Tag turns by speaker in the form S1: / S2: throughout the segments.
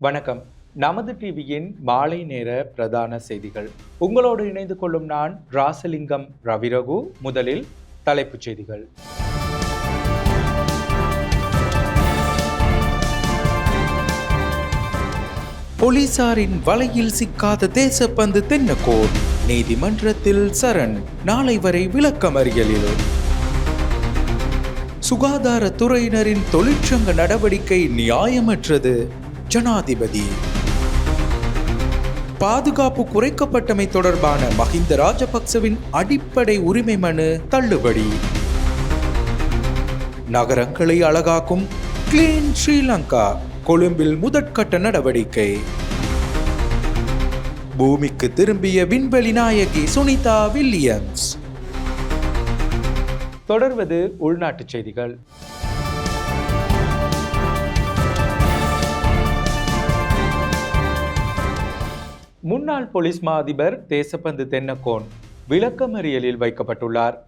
S1: வணக்கம். நமது டிவியின் மாலை நேர பிரதான செய்திகள். உங்களோடு இணைந்து கொள்ளும் நான் ராசலிங்கம் ரவிரகு. முதலில் தலைப்புச் செய்திகள். போலீசாரின் வலையில் சிக்காத தேசப்பந்து தென்னக்கோன் நீதிமன்றத்தில் சரண். நாளை வரை விளக்கமறியலில். சுகாதாரத்துறையினரின் தொழிற்சங்க நடவடிக்கை நியாயமற்றது. ஜனாதிபதி. பாதுகாப்பு குறைக்கப்பட்டமை தொடர்பான மஹிந்த ராஜபக்சவின் அடிப்படை உரிமை மனு தள்ளுபடி. நகரங்களை அழகாக்கும் கிளீன் ஸ்ரீலங்கா கொழும்பில் முதற்கட்ட நடவடிக்கை. பூமிக்கு திரும்பிய விண்வெளி நாயகி சுனிதா வில்லியம்ஸ். தொடர்வது உள்நாட்டுச் செய்திகள். முன்னாள் போலீஸ் மா அதிபர் தேசப்பந்து தென்னக்கோன் விளக்கமறியலில் வைக்கப்பட்டுள்ளார்.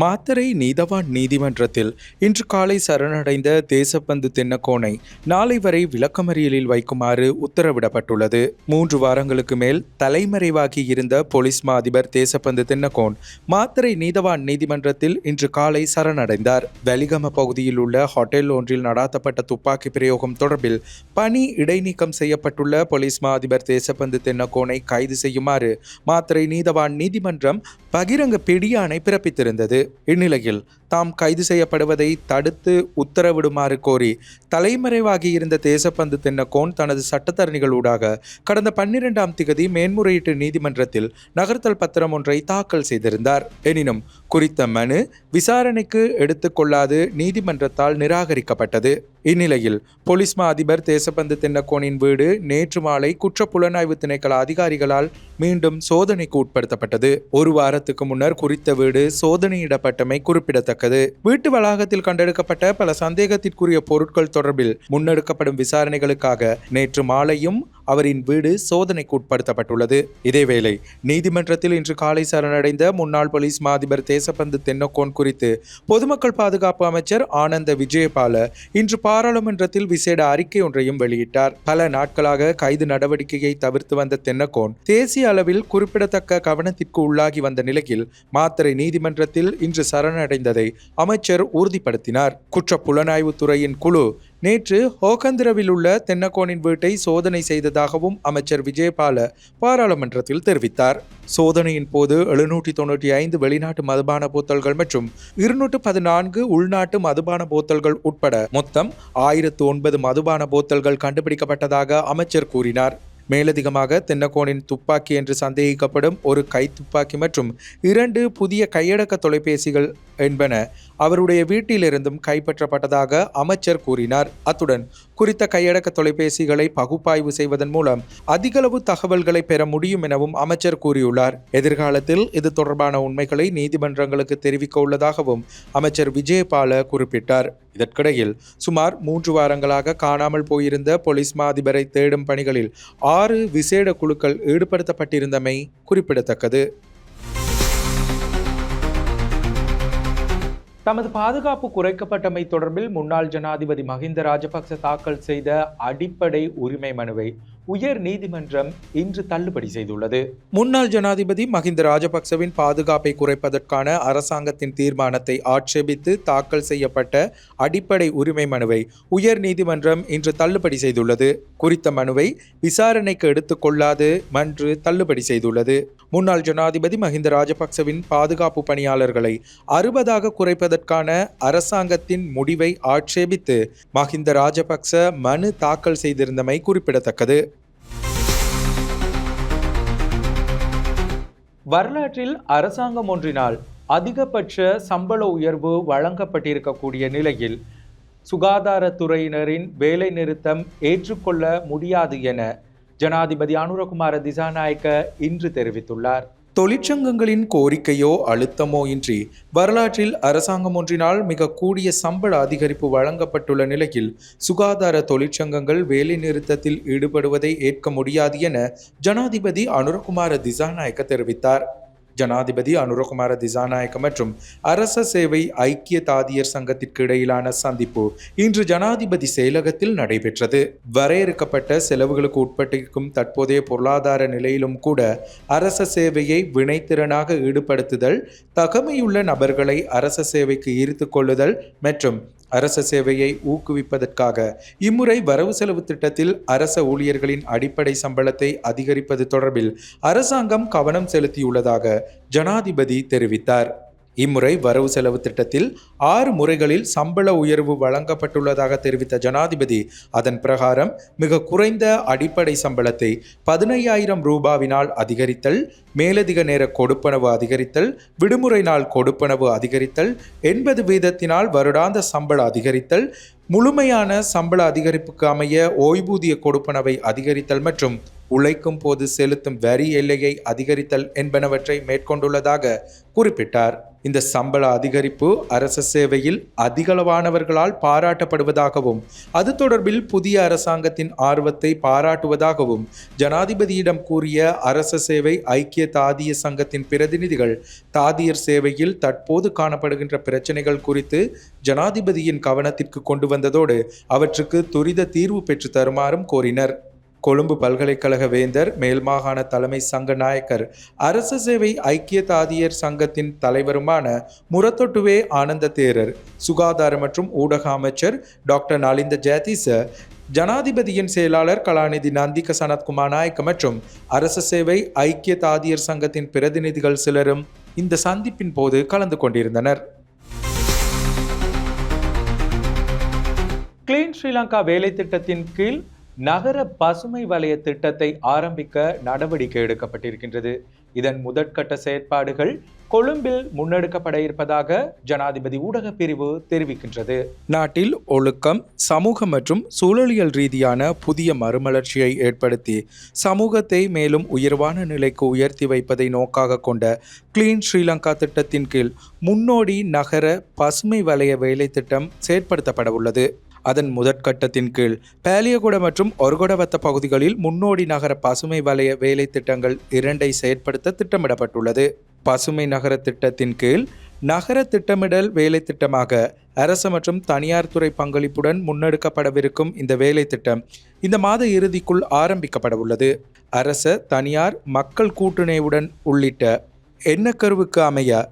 S1: மாத்தறை நீதவான் நீதிமன்றத்தில் இன்று காலை சரணடைந்த தேசப்பந்து தென்னக்கோனை நாளை வரை விளக்கமறியலில் வைக்குமாறு உத்தரவிடப்பட்டுள்ளது. 3 வாரங்களுக்கு மேல் தலைமறைவாகி இருந்த போலீஸ் மா அதிபர் தேசப்பந்து தென்னக்கோன் மாத்தறை நீதவான் நீதிமன்றத்தில் இன்று காலை சரணடைந்தார். வெலிகம பகுதியில் உள்ள ஹோட்டல் ஒன்றில் நடாத்தப்பட்ட துப்பாக்கி பிரயோகம் தொடர்பில் பணி இடைநீக்கம் செய்யப்பட்டுள்ள போலீஸ் மா அதிபர் தேசப்பந்து தென்னக்கோனை கைது செய்யுமாறு மாத்தறை நீதவான் நீதிமன்றம் பகிரங்க பிடியாணை பிறப்பித்திருந்தது. இந்நிலையில் தாம் கைது செய்யப்படுவதை தடுத்து உத்தரவிடுமாறு கோரி தலைமறைவாகி இருந்த தேசப்பந்து தென்னக்கோன் தனது சட்டத்தரணிகளூடாக கடந்த 12ஆம் திகதி மேன்முறையீட்டு நீதிமன்றத்தில் நகர்த்தல் பத்திரம் ஒன்றை தாக்கல் செய்திருந்தார். எனினும் குறித்த மனு விசாரணைக்கு எடுத்துக்கொள்ளாது நீதிமன்றத்தால் நிராகரிக்கப்பட்டது. இந்நிலையில் போலீஸ் மா அதிபர் தேசப்பந்து தென்னக்கோனின் வீடு நேற்று மாலை குற்றப்புலனாய்வு திணைக்கள அதிகாரிகளால் மீண்டும் சோதனைக்கு உட்படுத்தப்பட்டது. ஒரு வாரத்துக்கு முன்னர் குறித்த வீடு சோதனையிடப்பட்டமை குறிப்பிடத்தக்கது. வீட்டு வளாகத்தில் கண்டெடுக்கப்பட்ட பல சந்தேகத்திற்குரிய பொருட்கள் தொடர்பில் முன்னெடுக்கப்படும் விசாரணைகளுக்காக நேற்று மாலையும் அவரின் வீடு சோதனைக்கு உட்படுத்தப்பட்டுள்ளது. இதேவேளை நீதிமன்றத்தில் இன்று காலை சரணடைந்த முன்னாள் போலீஸ் மா அதிபர் தேசப்பந்து தென்னக்கோன் குறித்து பொதுமக்கள் பாதுகாப்பு அமைச்சர் ஆனந்த விஜயபால இன்று பாராளுமன்றத்தில் விசேட அறிக்கை ஒன்றையும் வெளியிட்டார். பல நாட்களாக கைது நடவடிக்கையை தவிர்த்து வந்த தென்னக்கோன் தேசிய அளவில் குறிப்பிடத்தக்க கவனத்திற்கு உள்ளாகி வந்த நிலையில் மாத்தறை நீதிமன்றத்தில் இன்று சரணடைந்ததை அமைச்சர் உறுதிப்படுத்தினார். குற்ற புலனாய்வு துறையின் குழு நேற்று ஹோகந்திரவில் உள்ள தென்னக்கோனின் வீட்டை சோதனை செய்ததாகவும் அமைச்சர் விஜயபால பாராளுமன்றத்தில் தெரிவித்தார். சோதனையின் போது 795 வெளிநாட்டு மதுபான போத்தல்கள் மற்றும் 214 உள்நாட்டு மதுபான போத்தல்கள் உட்பட மொத்தம் 1009 மதுபான போத்தல்கள் கண்டுபிடிக்கப்பட்டதாக அமைச்சர் கூறினார். மேலதிகமாக தென்னக்கோனின் துப்பாக்கி என்று சந்தேகிக்கப்படும் ஒரு கை துப்பாக்கி மற்றும் 2 புதிய கையடக்க தொலைபேசிகள் என்பன அவருடைய வீட்டிலிருந்தும் கைப்பற்றப்பட்டதாக அமைச்சர் கூறினார். அத்துடன் குறித்த கையடக்க தொலைபேசிகளை பகுப்பாய்வு செய்வதன் மூலம் அதிகளவு தகவல்களை பெற முடியும் எனவும் அமைச்சர் கூறியுள்ளார். எதிர்காலத்தில் இது தொடர்பான உண்மைகளை நீதிமன்றங்களுக்கு தெரிவிக்க உள்ளதாகவும் அமைச்சர் விஜயபால குறிப்பிட்டார். இதற்கிடையில் சுமார் 3 வாரங்களாக காணாமல் போயிருந்த போலீஸ் மா அதிபரை தேடும் பணிகளில் 6 விசேட குழுக்கள் ஈடுபடுத்தப்பட்டிருந்தமை குறிப்பிடத்தக்கது. தமது பாதுகாப்பு குறைக்கப்பட்டமை தொடர்பில் முன்னாள் ஜனாதிபதி மஹிந்த ராஜபக்ச தாக்கல் செய்த அடிப்படை உரிமை மனுவை உயர் நீதிமன்றம் இன்று தள்ளுபடி செய்துள்ளது. முன்னாள் ஜனாதிபதி மஹிந்த ராஜபக்சவின் பாதுகாப்பை குறைப்பதற்கான அரசாங்கத்தின் தீர்மானத்தை ஆட்சேபித்து தாக்கல் செய்யப்பட்ட அடிப்படை உரிமை மனுவை உயர் நீதிமன்றம் இன்று தள்ளுபடி செய்துள்ளது. குறித்த மனுவை விசாரணைக்கு எடுத்துக்கொள்ளாது மன்று தள்ளுபடி செய்துள்ளது. முன்னாள் ஜனாதிபதி மஹிந்த ராஜபக்சவின் பாதுகாப்பு பணியாளர்களை 60ஆக குறைப்பதற்கான அரசாங்கத்தின் முடிவை ஆட்சேபித்து மஹிந்த ராஜபக்ச மனு தாக்கல் செய்திருந்தமை குறிப்பிடத்தக்கது. வரலாற்றில் அரசாங்கம் ஒன்றினால் அதிகபட்ச சம்பள உயர்வு வழங்கப்பட்டிருக்கக்கூடிய நிலையில் சுகாதாரத்துறையினரின் வேலை நிறுத்தம் ஏற்றுக்கொள்ள முடியாது என ஜனாதிபதி அனுரகுமார திசாநாயக்க இன்று தெரிவித்துள்ளார். தொழிற்சங்கங்களின் கோரிக்கையோ அழுத்தமோ இன்றி வரலாற்றில் அரசாங்கம் ஒன்றினால் மிக கூடிய சம்பள அதிகரிப்பு வழங்கப்பட்டுள்ள நிலையில் சுகாதார தொழிற்சங்கங்கள் வேலை நிறுத்தத்தில் ஈடுபடுவதை ஏற்க முடியாது என ஜனாதிபதி அனுரகுமார திசாநாயக்க தெரிவித்தார். ஜனாதிபதி அனுரகுமார திசாநாயக்க மற்றும் அரச சேவை ஐக்கிய தாதியர் சங்கத்திற்கு இடையிலான சந்திப்பு இன்று ஜனாதிபதி செயலகத்தில் நடைபெற்றது. வரையறுக்கப்பட்ட செலவுகளுக்கு உட்பட்டிருக்கும் தற்போதைய பொருளாதார நிலையிலும் கூட அரச சேவையை வினைத்திறனாக ஈடுபடுத்துதல், தகமையுள்ள நபர்களை அரச சேவைக்கு ஈர்த்துக் கொள்ளுதல் மற்றும் அரச சேவையை ஊக்குவிப்பதற்காக இம்முறை வரவு செலவு திட்டத்தில் அரச ஊழியர்களின் அடிப்படை சம்பளத்தை அதிகரிப்பது தொடர்பில் அரசாங்கம் கவனம் செலுத்தியுள்ளதாக ஜனாதிபதி தெரிவித்தார். இம்முறை வரவு செலவு திட்டத்தில் 6 முறைகளில் சம்பள உயர்வு வழங்கப்பட்டுள்ளதாக தெரிவித்த ஜனாதிபதி, அதன் பிரகாரம் மிக குறைந்த அடிப்படை சம்பளத்தை 15,000 ரூபாவினால் அதிகரித்தல், மேலதிக நேர கொடுப்பனவு அதிகரித்தல், விடுமுறை நாள் கொடுப்பனவு அதிகரித்தல், 80 வீதத்தினால் வருடாந்த சம்பள அதிகரித்தல், முழுமையான சம்பள அதிகரிப்புக்கு அமைய ஓய்வூதிய கொடுப்பனவை அதிகரித்தல் மற்றும் உழைக்கும் போது செலுத்தும் வரி எல்லையை அதிகரித்தல் என்பனவற்றை மேற்கொண்டுள்ளதாக குறிப்பிட்டார். இந்த சம்பள அதிகரிப்பு அரச சேவையில் அதிகளவானவர்களால் பாராட்டப்படுவதாகவும் அது தொடர்பில் புதிய அரசாங்கத்தின் ஆர்வத்தை பாராட்டுவதாகவும் ஜனாதிபதியிடம் கூறிய அரச சேவை ஐக்கிய தாதிய சங்கத்தின் பிரதிநிதிகள் தாதியர் சேவையில் தற்போது காணப்படுகின்ற பிரச்சினைகள் குறித்து ஜனாதிபதியின் கவனத்திற்கு கொண்டு வந்ததோடு அவற்றுக்கு துரித தீர்வு பெற்று தருமாறும் கோரினர். கொழும்பு பல்கலைக்கழக வேந்தர், மேல்மாகாண தலைமை சங்க நாயக்கர், அரச சேவை ஐக்கிய தாதியர் சங்கத்தின் தலைவருமான முரத்தொட்டுவே ஆனந்த தேரர், சுகாதார மற்றும் ஊடக அமைச்சர் டாக்டர் நலிந்த ஜெயதிச, ஜனாதிபதியின் செயலாளர் கலாநிதி நந்திக சனத்குமார் நாயக்க மற்றும் அரச சேவை ஐக்கிய தாதியர் சங்கத்தின் பிரதிநிதிகள் சிலரும் இந்த சந்திப்பின் போது கலந்து கொண்டிருந்தனர். கிளீன் ஸ்ரீலங்கா வேலை திட்டத்தின் கீழ் நகர பசுமை வலய திட்டத்தை ஆரம்பிக்க நடவடிக்கை எடுக்கப்பட்டிருக்கின்றது. இதன் முதற்கட்ட செயற்பாடுகள் கொழும்பில் முன்னெடுக்கப்பட இருப்பதாக ஜனாதிபதி ஊடக பிரிவு தெரிவிக்கின்றது. நாட்டில் ஒழுக்கம், சமூக மற்றும் சூழலியல் ரீதியான புதிய மறுமலர்ச்சியை ஏற்படுத்தி சமூகத்தை மேலும் உயர்வான நிலைக்கு உயர்த்தி வைப்பதை நோக்காக கொண்ட கிளீன் ஸ்ரீலங்கா திட்டத்தின் கீழ் முன்னோடி நகர பசுமை வலய வேலை திட்டம் செயற்படுத்தப்பட உள்ளது. அதன் முதற்கட்டத்தின் கீழ் பேலியகுட மற்றும் ஒருகொடவத்த பகுதிகளில் முன்னோடி நகர பசுமை வலய வேலை திட்டங்கள் 2 செயற்படுத்த திட்டமிடப்பட்டுள்ளது. பசுமை நகர திட்டத்தின் கீழ் நகர திட்டமிடல் வேலை திட்டமாக அரச மற்றும் தனியார் துறை பங்களிப்புடன் முன்னெடுக்கப்படவிருக்கும் இந்த வேலை திட்டம் இந்த மாத இறுதிக்குள் ஆரம்பிக்கப்பட உள்ளது. அரச, தனியார், மக்கள் கூட்டுணைவுடன் உள்ளிட்ட எண்ணக்கருவுக்கு அமைய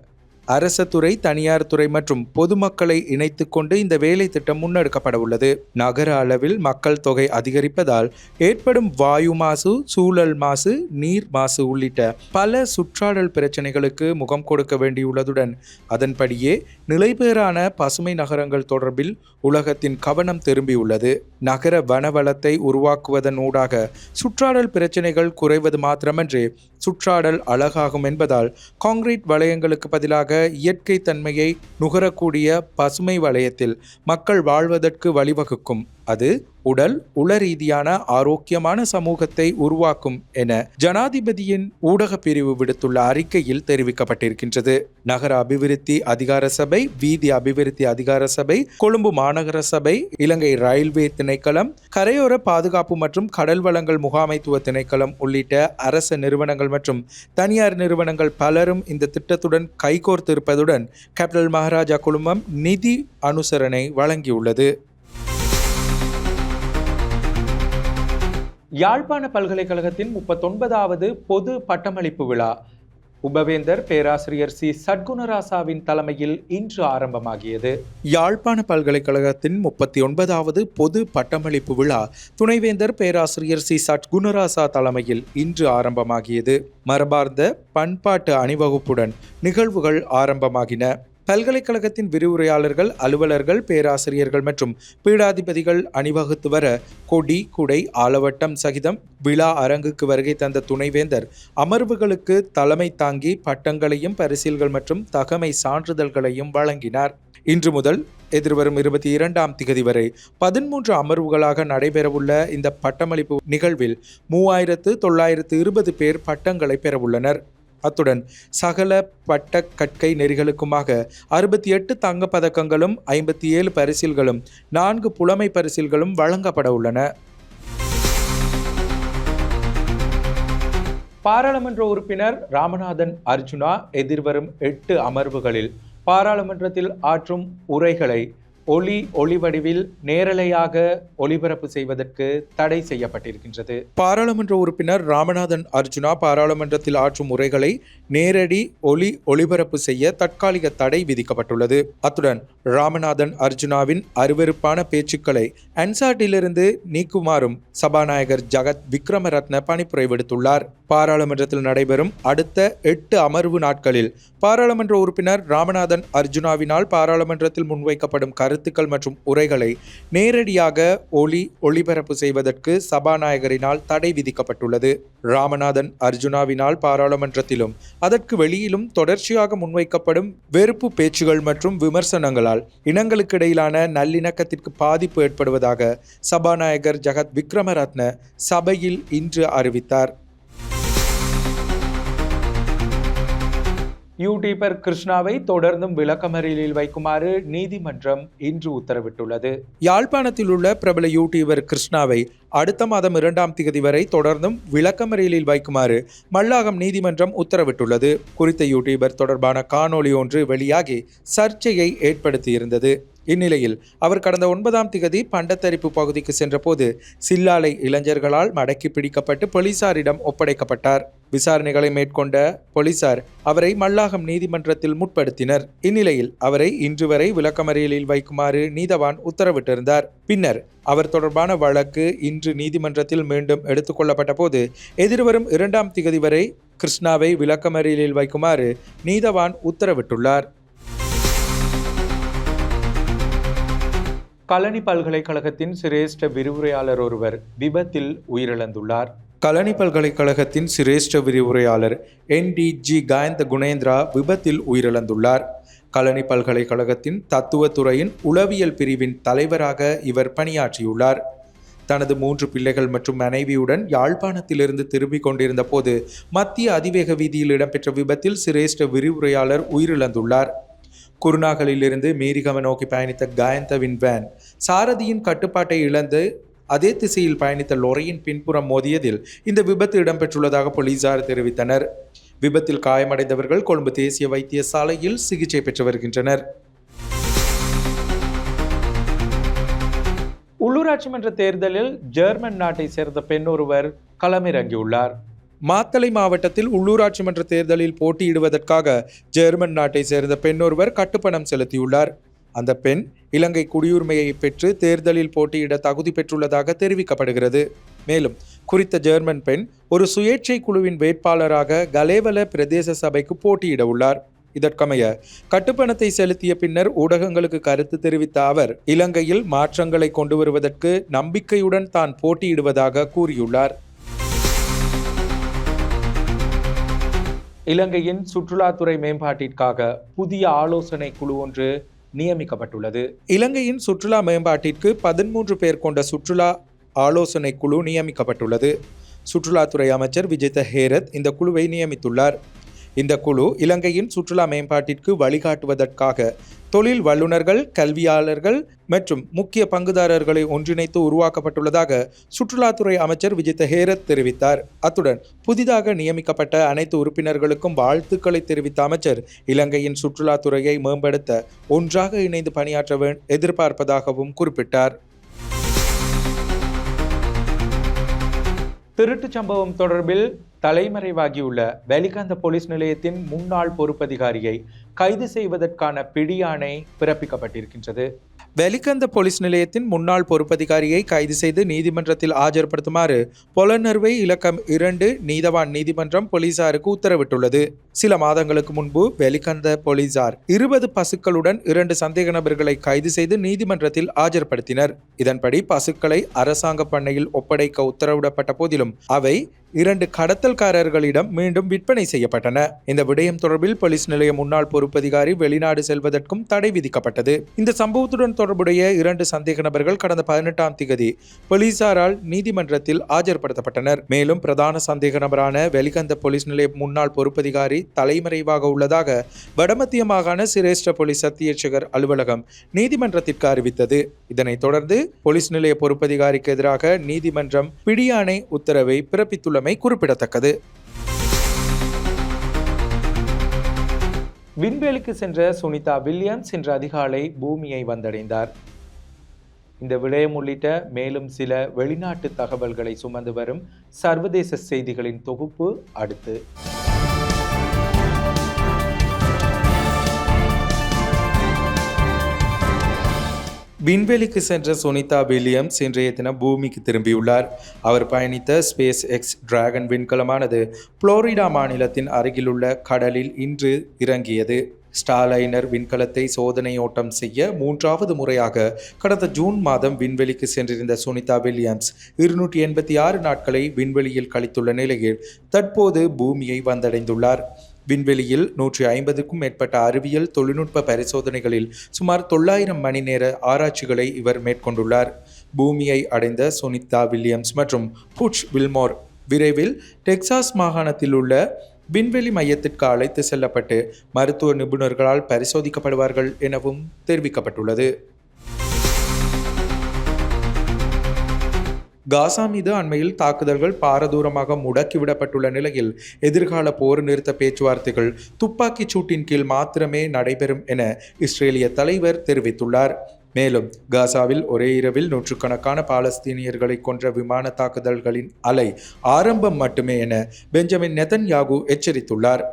S1: அரச துறை, தனியார் துறை மற்றும் பொதுமக்களை இணைத்து கொண்டு இந்த வேலை திட்டம் முன்னெடுக்கப்பட உள்ளது. நகர அளவில் மக்கள் தொகை அதிகரிப்பதால் ஏற்படும் வாயு மாசு, சூழல் மாசு, நீர் மாசு உள்ளிட்ட பல சுற்றாடல் பிரச்சனைகளுக்கு முகம் கொடுக்க வேண்டியுள்ளதுடன் அதன்படியே நிலைபெறான பசுமை நகரங்கள் தொடர்பில் உலகத்தின் கவனம் திரும்பியுள்ளது. நகர வனவளத்தை உருவாக்குவதன் ஊடாக சுற்றாடல் பிரச்சனைகள் குறைவது மாத்திரமன்றி சுற்றாடல் அழகாகும் என்பதால் கான்கிரீட் வளையங்களுக்கு பதிலாக இயற்கை தன்மையை நுகரக்கூடிய பசுமை வலயத்தில் மக்கள் வாழ்வதற்கு வழிவகுக்கும். அது உடல், உள ரீதியான ஆரோக்கியமான சமூகத்தை உருவாக்கும் என ஜனாதிபதியின் ஊடக பிரிவு விடுத்துள்ள அறிக்கையில் தெரிவிக்கப்பட்டிருக்கின்றது. நகர அபிவிருத்தி அதிகார சபை, வீதி அபிவிருத்தி அதிகார சபை, கொழும்பு மாநகர சபை, இலங்கை ரயில்வே திணைக்களம், கரையோர பாதுகாப்பு மற்றும் கடல் வளங்கள் முகாமைத்துவ திணைக்களம் உள்ளிட்ட அரச நிறுவனங்கள் மற்றும் தனியார் நிறுவனங்கள் பலரும் இந்த திட்டத்துடன் கைகோர்த்திருப்பதுடன் கேப்டல் மகாராஜா குழுமம் நிதி அனுசரணை வழங்கியுள்ளது. யாழ்ப்பாண பல்கலைக்கழகத்தின் 39வது பொது பட்டமளிப்பு விழா உபவேந்தர் பேராசிரியர் சி சட்குணராசாவின் தலைமையில் இன்று ஆரம்பமாகியது. யாழ்ப்பாண பல்கலைக்கழகத்தின் 39வது பொது பட்டமளிப்பு விழா துணைவேந்தர் பேராசிரியர் சி சட்குணராசா தலைமையில் இன்று ஆரம்பமாகியது. மரபார்ந்த பண்பாட்டு அணிவகுப்புடன் நிகழ்வுகள் ஆரம்பமாகின. பல்கலைக்கழகத்தின் விரிவுரையாளர்கள், அலுவலர்கள், பேராசிரியர்கள் மற்றும் பீடாதிபதிகள் அணிவகுத்து வர கொடி, குடை, ஆலவட்டம் சகிதம் விழா அரங்குக்கு வருகை தந்த துணைவேந்தர் அமர்வுகளுக்கு தலைமை தாங்கி பட்டங்களையும் பரிசில்கள் மற்றும் தகமை சான்றிதழ்களையும் வழங்கினார். இன்று முதல் எதிர்வரும் 22ஆம் திகதி வரை 13 அமர்வுகளாக நடைபெறவுள்ள இந்த பட்டமளிப்பு நிகழ்வில் 3920 பேர் பட்டங்களை பெறவுள்ளனர். அத்துடன் சகல பட்ட கற்கை நெறிகளுக்குமாக 68 தங்க பதக்கங்களும் 57 பரிசில்களும் 4 புலமை பரிசில்களும் வழங்கப்பட உள்ளன. பாராளுமன்ற உறுப்பினர் ராமநாதன் அர்ஜுனா எதிர்வரும் 8 அமர்வுகளில் பாராளுமன்றத்தில் ஆற்றும் உரைகளை ஒளிவடிவில் நேரலையாக ஒளிபரப்பு செய்வதற்கு தடை செய்யப்பட்டிருக்கின்றது. பாராளுமன்ற உறுப்பினர் ராமநாதன் அர்ஜுனா பாராளுமன்றத்தில் ஆற்றும் உரைகளை நேரடி ஒளிபரப்பு செய்ய தற்காலிக தடை விதிக்கப்பட்டுள்ளது. அத்துடன் ராமநாதன் அர்ஜுனாவின் அருவருப்பான பேச்சுக்களை அன்சாட்டிலிருந்து நீக்குமாறும் சபாநாயகர் ஜகத் விக்ரமரத்ன பணிப்புரை விடுத்துள்ளார். பாராளுமன்றத்தில் நடைபெறும் அடுத்த 8 அமர்வு நாட்களில் பாராளுமன்ற உறுப்பினர் ராமநாதன் அர்ஜுனாவினால் பாராளுமன்றத்தில் முன்வைக்கப்படும் கருத்துக்கள் மற்றும் உரைகளை நேரடியாக ஒளிபரப்பு செய்வதற்கு சபாநாயகரினால் தடை விதிக்கப்பட்டுள்ளது. ராமநாதன் அர்ஜுனாவினால் பாராளுமன்றத்திலும் அதற்கு வெளியிலும் தொடர்ச்சியாக முன்வைக்கப்படும் வெறுப்பு பேச்சுகள் மற்றும் விமர்சனங்களால் இனங்களுக்கிடையிலான நல்லிணக்கத்திற்கு பாதிப்பு ஏற்படுவதாக சபாநாயகர் ஜகத் விக்ரமரத்ன சபையில் இன்று அறிவித்தார். யூடியூபர் கிருஷ்ணாவை தொடர்ந்தும் விளக்கமறியலில் வைக்குமாறு நீதிமன்றம் இன்று உத்தரவிட்டுள்ளது. யாழ்ப்பாணத்தில் உள்ள பிரபல யூடியூபர் கிருஷ்ணாவை அடுத்த மாதம் 2ஆம் தேதி வரை தொடர்ந்தும் விளக்கமறியலில் வைக்குமாறு மல்லாகம் நீதிமன்றம் உத்தரவிட்டுள்ளது. குறித்த யூடியூபர் தொடர்பான காணொளி ஒன்று வெளியாகி சர்ச்சையை ஏற்படுத்தியிருந்தது. இந்நிலையில் அவர் கடந்த 9ஆம் தேதி பண்டத்தரிப்பு பகுதிக்கு சென்றபோது சில்லாலை இளைஞர்களால் மடக்கி பிடிக்கப்பட்டு போலீசாரிடம் ஒப்படைக்கப்பட்டார். விசாரணைகளை மேற்கொண்ட போலீசார் அவரை மல்லாகம் நீதிமன்றத்தில் முற்படுத்தினர். இந்நிலையில் அவரை இன்று வரை விளக்கமறியலில் வைக்குமாறு நீதவான் உத்தரவிட்டிருந்தார். பின்னர் அவர் தொடர்பான வழக்கு இன்று நீதிமன்றத்தில் மீண்டும் எடுத்துக்கொள்ளப்பட்ட போது எதிர்வரும் 2ஆம் தேதி வரை கிருஷ்ணாவை விளக்கமறியலில் வைக்குமாறு நீதவான் உத்தரவிட்டுள்ளார். கலனி பல்கலைக்கழகத்தின் சிரேஷ்ட விரிவுரையாளர் ஒருவர் விபத்தில் உயிரிழந்துள்ளார். கலனி பல்கலைக்கழகத்தின் சிரேஷ்ட விரிவுரையாளர் NDG காயந்த குணேந்திரா விபத்தில் உயிரிழந்துள்ளார். கலனி பல்கலைக்கழகத்தின் தத்துவத்துறையின் உளவியல் பிரிவின் தலைவராக இவர் பணியாற்றியுள்ளார். தனது 3 பிள்ளைகள் மற்றும் மனைவியுடன் யாழ்ப்பாணத்திலிருந்து திரும்பிக் கொண்டிருந்த போது மத்திய அதிவேக வீதியில் இடம்பெற்ற விபத்தில் சிரேஷ்ட விரிவுரையாளர் உயிரிழந்துள்ளார். குருநாகலிலிருந்து மீரிகம நோக்கி பயணித்த காயந்தவின் வேன் சாரதியின் கட்டுப்பாட்டை இழந்து அதே திசையில் பயணித்த லொரியின் பின்புறம் மோதியதில் இந்த விபத்து இடம்பெற்றுள்ளதாக போலீசார் தெரிவித்தனர். விபத்தில் காயமடைந்தவர்கள் கொழும்பு தேசிய வைத்தியசாலையில் சிகிச்சை பெற்று வருகின்றனர். உள்ளூராட்சி மன்ற தேர்தலில் ஜெர்மன் நாட்டை சேர்ந்த பெண் ஒருவர் களமிறங்கியுள்ளார். மாத்தளை மாவட்டத்தில் உள்ளூராட்சி மன்ற தேர்தலில் போட்டியிடுவதற்காக ஜெர்மன் நாட்டை சேர்ந்த பெண் ஒருவர் கட்டுப்பணம் செலுத்தியுள்ளார். அந்த பெண் இலங்கை குடியுரிமையை பெற்று தேர்தலில் போட்டியிட தகுதி பெற்றுள்ளதாக தெரிவிக்கப்படுகிறது. மேலும் குறித்த ஜெர்மன் பெண் ஒரு சுயேட்சை குழுவின் வேட்பாளராக கலேவல பிரதேச சபைக்கு போட்டியிட உள்ளார். இதற்கமைய கட்டுப்பணத்தை செலுத்திய பின்னர் ஊடகங்களுக்கு கருத்து தெரிவித்த அவர் இலங்கையில் மாற்றங்களை கொண்டு வருவதற்கு நம்பிக்கையுடன் தான் போட்டியிடுவதாக கூறியுள்ளார். இலங்கையின் சுற்றுலாத்துறை மேம்பாட்டிற்காக புதிய ஆலோசனை குழு ஒன்று நியமிக்கப்பட்டுள்ளது. இலங்கையின் சுற்றுலா மேம்பாட்டிற்கு 13 பேர் கொண்ட சுற்றுலா ஆலோசனை குழு நியமிக்கப்பட்டுள்ளது. சுற்றுலாத்துறை அமைச்சர் விஜித ஹேரத் இந்த குழுவை நியமித்துள்ளார். இந்த குழு இலங்கையின் சுற்றுலா மேம்பாட்டிற்கு வழிகாட்டுவதற்காக தொழில் வல்லுநர்கள், கல்வியாளர்கள் மற்றும் முக்கிய பங்குதாரர்களை ஒன்றிணைத்து உருவாக்கப்பட்டுள்ளதாக சுற்றுலாத்துறை அமைச்சர் விஜித ஹேரத் தெரிவித்தார். அத்துடன் புதிதாக நியமிக்கப்பட்ட அனைத்து உறுப்பினர்களுக்கும் வாழ்த்துக்களை தெரிவித்த அமைச்சர் இலங்கையின் சுற்றுலாத்துறையை மேம்படுத்த ஒன்றாக இணைந்து பணியாற்ற எதிர்பார்ப்பதாகவும் குறிப்பிட்டார். திருட்டுச் சம்பவம் தொடர்பில் தலைமறைவாகியுள்ள வெலிகந்த போலீஸ் நிலையத்தின் முன்னாள் பொறுப்பதிகாரியை கைது செய்வதற்கான பிடியாணை பிறப்பிக்கப்பட்டிருக்கின்றது. வெலிகந்த போலீஸ் நிலையத்தின் முன்னாள் பொறுப்பதிகாரியை கைது செய்து நீதிமன்றத்தில் ஆஜர்படுத்துமாறு பொலனறுவை இலக்கம் 2 நீதவான் நீதிமன்றம் போலீசாருக்கு உத்தரவிட்டுள்ளது. சில மாதங்களுக்கு முன்பு வெலிகந்த போலீசார் 20 பசுக்களுடன் 2 சந்தேக நபர்களை கைது செய்து நீதிமன்றத்தில் ஆஜர்படுத்தினர். இதன்படி பசுக்களை அரசாங்க பண்ணையில் ஒப்படைக்க உத்தரவிடப்பட்ட போதிலும் அவை 2 கடத்தல்காரர்களிடம் மீண்டும் விற்பனை செய்யப்பட்டன. இந்த விடயம் தொடர்பில் போலீஸ் நிலைய முன்னாள் பொறுப்பதிகாரி வெளிநாடு செல்வதற்கும் தடை விதிக்கப்பட்டது. இந்த சம்பவத்துடன் தொடர்புடைய 2 சந்தேக நபர்கள் கடந்த 18ஆம் தேதி போலீசாரால் நீதிமன்றத்தில் ஆஜர்படுத்தப்பட்டனர். மேலும் பிரதான சந்தேக நபரான வெலிகந்த போலீஸ் நிலைய முன்னாள் பொறுப்பதிகாரி தலைமறைவாக உள்ளதாக வடமத்திய மாகாண சிரேஷ்ட போலீஸ் அத்தியட்சகர் அலுவலகம் நீதிமன்றத்திற்கு அறிவித்தது. இதனைத் தொடர்ந்து போலீஸ் நிலைய பொறுப்பதிகாரிக்கு எதிராக நீதிமன்றம் பிடியாணை உத்தரவை பிறப்பித்துள்ளமை குறிப்பிடத்தக்கது. விண்வெளிக்கு சென்ற சுனிதா வில்லியம்ஸ் இன்று அதிகாலை பூமியை வந்தடைந்தார். இந்த விடயம் உள்ளிட்ட மேலும் சில வெளிநாட்டு தகவல்களை சுமந்து வரும் சர்வதேச செய்திகளின் தொகுப்பு அடுத்து. விண்வெளிக்கு சென்ற சுனிதா வில்லியம்ஸ் இன்றைய தினம் பூமிக்கு திரும்பியுள்ளார். அவர் பயணித்த ஸ்பேஸ் எக்ஸ் டிராகன் விண்கலமானது புளோரிடா மாநிலத்தின் அருகிலுள்ள கடலில் இன்று இறங்கியது. ஸ்டார்லைனர் விண்கலத்தை சோதனை ஓட்டம் செய்ய 3வது முறையாக கடந்த ஜூன் மாதம் விண்வெளிக்கு சென்றிருந்த சுனிதா வில்லியம்ஸ் 286 நாட்களை விண்வெளியில் கழித்துள்ள நிலையில் தற்போது பூமியை வந்தடைந்துள்ளார். விண்வெளியில் 150க்கும் மேற்பட்ட அறிவியல் தொழில்நுட்ப பரிசோதனைகளில் சுமார் 900 மணி நேர ஆராய்ச்சிகளை இவர் மேற்கொண்டுள்ளார். பூமியை அடைந்த சுனிதா வில்லியம்ஸ் மற்றும் புட்ச் வில்மோர் விரைவில் டெக்சாஸ் மாகாணத்தில் உள்ள விண்வெளி மையத்திற்கு அழைத்து செல்லப்பட்டு மருத்துவ நிபுணர்களால் பரிசோதிக்கப்படுவார்கள் எனவும் தெரிவிக்கப்பட்டுள்ளது. காசா மீது அண்மையில் தாக்குதல்கள் பாரதூரமாக முடக்கிவிடப்பட்டுள்ள நிலையில் எதிர்கால போர் நிறுத்த பேச்சுவார்த்தைகள் துப்பாக்கிச் சூட்டின் கீழ் மாத்திரமே நடைபெறும் என இஸ்ரேலிய தலைவர் தெரிவித்துள்ளார். மேலும் காசாவில் ஒரே இரவில் நூற்றுக்கணக்கான பாலஸ்தீனியர்களை கொன்ற விமான தாக்குதல்களின் அலை ஆரம்பம் மட்டுமே என பெஞ்சமின் நெதன்யாகு எச்சரித்துள்ளார்.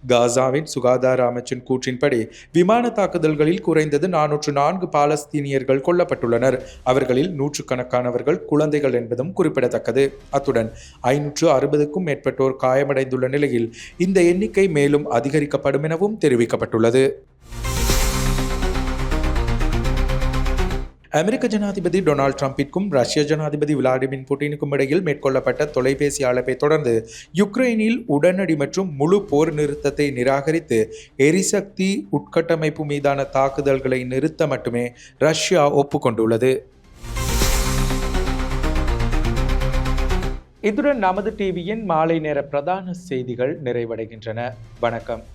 S1: காசாவின் சுகாதார அமைச்சின் கூற்றின்படி விமான தாக்குதல்களில் குறைந்தது 404 பாலஸ்தீனியர்கள் கொல்லப்பட்டுள்ளனர். அவர்களில் 100கணக்கானவர்கள் குழந்தைகள் என்பதும் குறிப்பிடத்தக்கது. அத்துடன் 560க்கும் மேற்பட்டோர் காயமடைந்துள்ள நிலையில் இந்த எண்ணிக்கை மேலும் அதிகரிக்கப்படும் எனவும் தெரிவிக்கப்பட்டுள்ளது. அமெரிக்க ஜனாதிபதி டொனால்ட் ட்ரம்பிற்கும் ரஷ்ய ஜனாதிபதி விளாடிமிர் புட்டினுக்கும் இடையில் மேற்கொள்ளப்பட்ட தொலைபேசி அழைப்பை தொடர்ந்து யுக்ரைனில் உடனடி மற்றும் முழு போர் நிறுத்தத்தை நிராகரித்து எரிசக்தி உட்கட்டமைப்பு மீதான தாக்குதல்களை நிறுத்த மட்டுமே ரஷ்யா ஒப்புக்கொண்டுள்ளது. இத்துடன் நமது டிவியின் மாலை நேர பிரதான செய்திகள் நிறைவடைகின்றன. வணக்கம்.